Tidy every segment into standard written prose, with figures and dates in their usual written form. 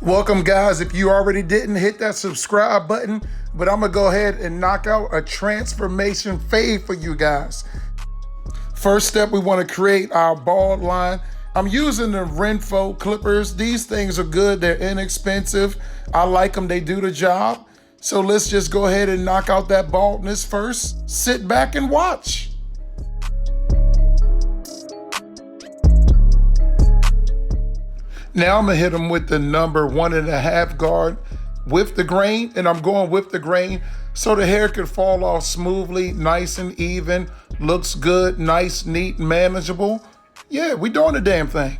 Welcome, guys. If you already didn't, hit that subscribe button, but I'm gonna go ahead and knock out a transformation fade for you guys. First step, we wanna create our bald line. I'm using the Renpho clippers. These things are good, they're inexpensive. I like them, they do the job. So let's just go ahead and knock out that baldness first. Sit back and watch. Now I'm gonna hit them with the number 1.5 guard with the grain, and I'm going with the grain so the hair can fall off smoothly, nice and even, looks good, nice, neat, manageable. Yeah, we doing the damn thing.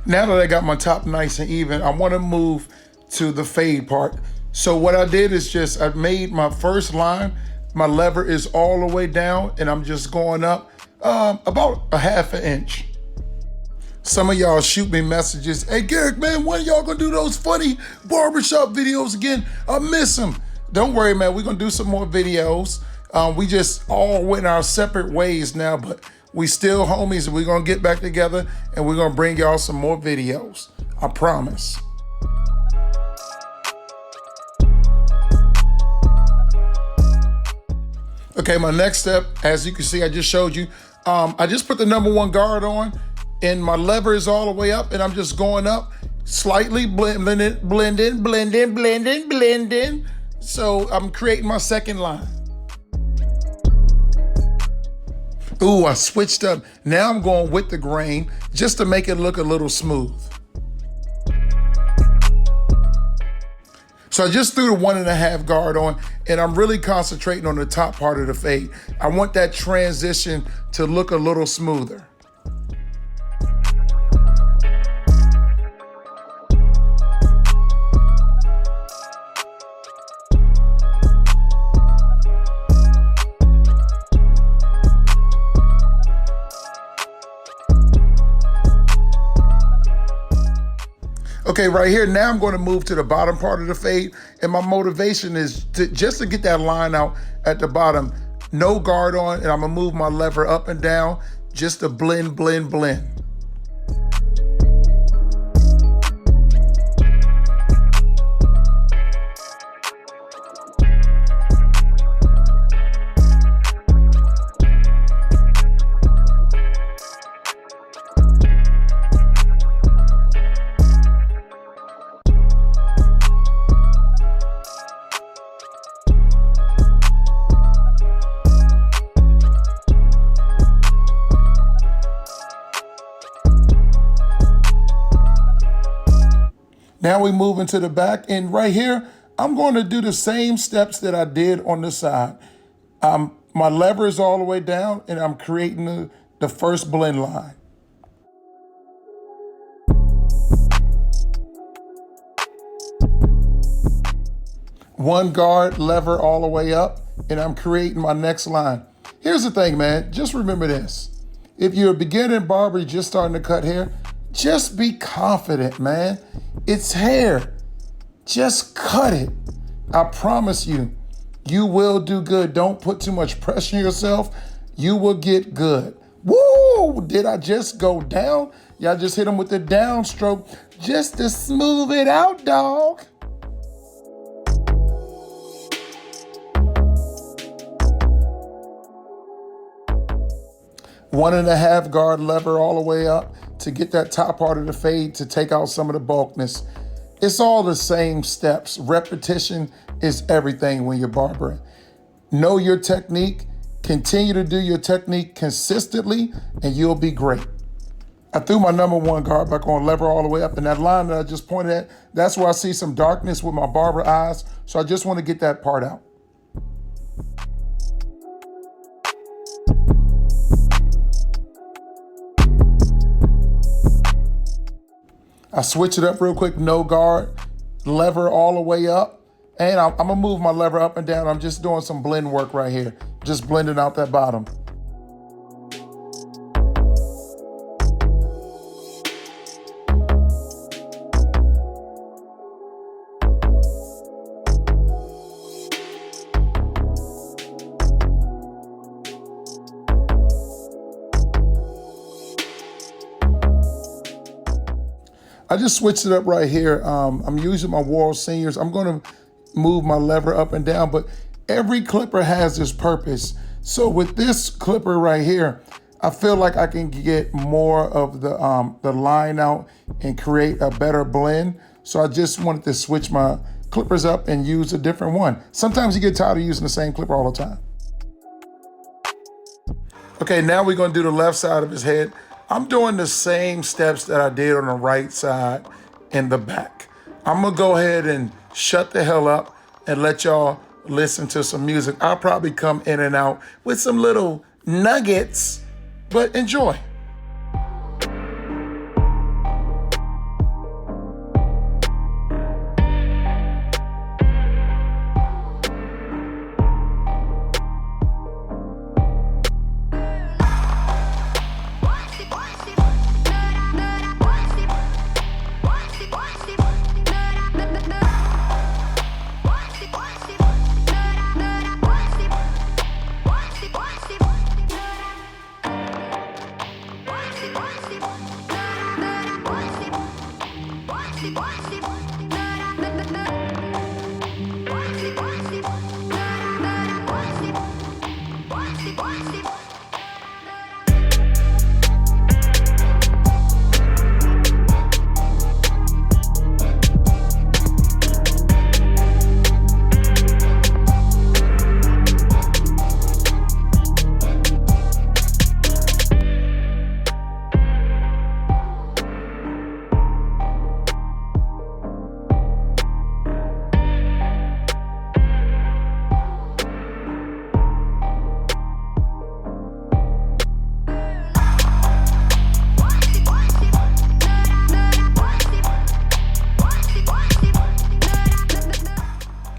Now that I got my top nice and even, I want to move to the fade part. So what I did is I made my first line. My lever is all the way down and I'm just going up about 1/2 inch. Some of y'all shoot me messages. Hey Garrick, man, when y'all gonna do those funny barbershop videos again? I miss them. Don't worry, man, we're gonna do some more videos. We just all went our separate ways now, but we still homies, and we're gonna get back together and we're gonna bring y'all some more videos. I promise. Okay, my next step, as you can see, I just showed you. I just put the number 1 guard on and my lever is all the way up and I'm just going up, slightly blend in. So I'm creating my second line. Ooh, I switched up. Now I'm going with the grain just to make it look a little smooth. So I just threw the 1.5 guard on and I'm really concentrating on the top part of the fade. I want that transition to look a little smoother. Okay, right here, now I'm going to move to the bottom part of the fade, and my motivation is just to get that line out at the bottom. No guard on, and I'm gonna move my lever up and down just to blend. Now we move into the back, and right here, I'm going to do the same steps that I did on the side. My lever is all the way down, and I'm creating the first blend line. One guard, lever all the way up, and I'm creating my next line. Here's the thing, man, just remember this. If you're a beginning barber, just starting to cut hair, just be confident, man. It's hair. Just cut it. I promise you, you will do good. Don't put too much pressure on yourself. You will get good. Woo! Did I just go down? Y'all just hit him with the downstroke just to smooth it out, dog. One and a half guard lever all the way up to get that top part of the fade to take out some of the bulkness. It's all the same steps. Repetition is everything when you're barbering. Know your technique, continue to do your technique consistently, and you'll be great. I threw my number 1 guard back on, lever all the way up, and that line that I just pointed at, that's where I see some darkness with my barber eyes, so I just want to get that part out. I switch it up real quick, no guard, lever all the way up, and I'm gonna move my lever up and down. I'm just doing some blend work right here, just blending out that bottom. I just switched it up right here. I'm using my World Seniors. I'm gonna move my lever up and down, but every clipper has its purpose. So with this clipper right here, I feel like I can get more of the line out and create a better blend. So I just wanted to switch my clippers up and use a different one. Sometimes you get tired of using the same clipper all the time. Okay, now we're gonna do the left side of his head. I'm doing the same steps that I did on the right side in the back. I'm gonna go ahead and shut the hell up and let y'all listen to some music. I'll probably come in and out with some little nuggets, but enjoy.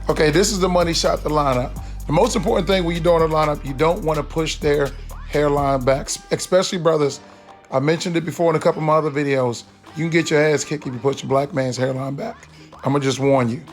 Okay, this is the money shot, the lineup. The most important thing when you're doing a lineup, you don't want to push their hairline back, especially brothers. I mentioned it before in a couple of my other videos. You can get your ass kicked if you push a black man's hairline back. I'm gonna just warn you.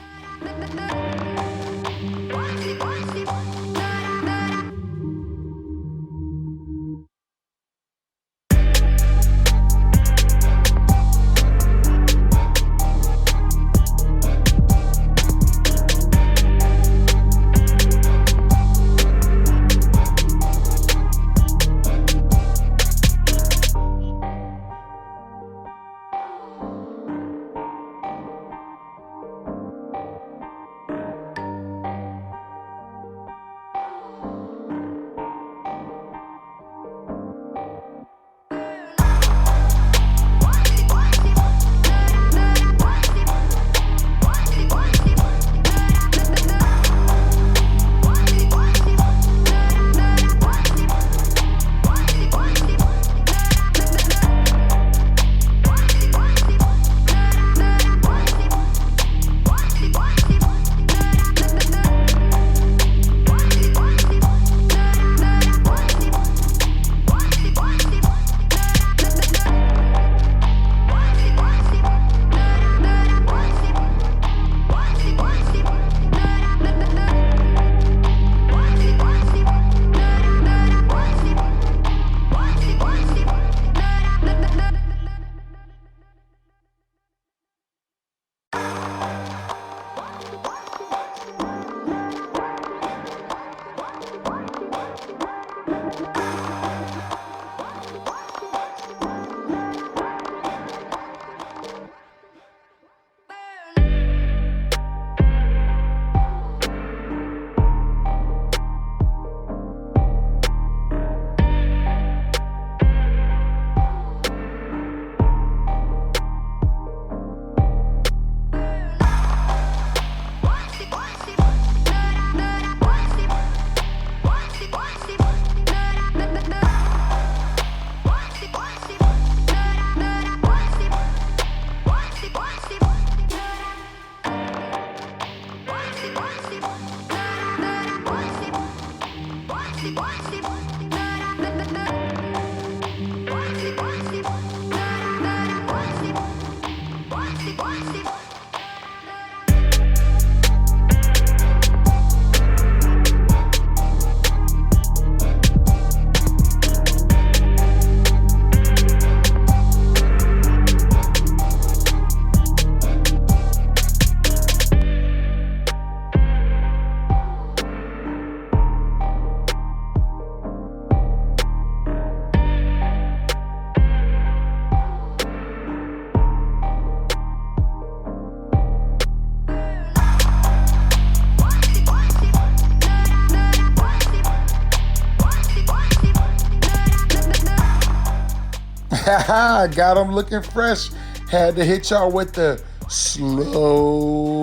Got them looking fresh. Had to hit y'all with the slow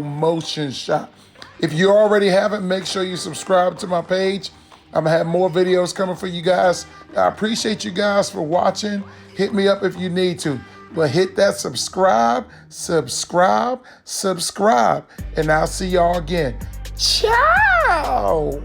motion shot. If you already haven't, make sure you subscribe to my page. I'm gonna have more videos coming for you guys. I appreciate you guys for watching. Hit me up if you need to. But hit that subscribe, and I'll see y'all again. Ciao!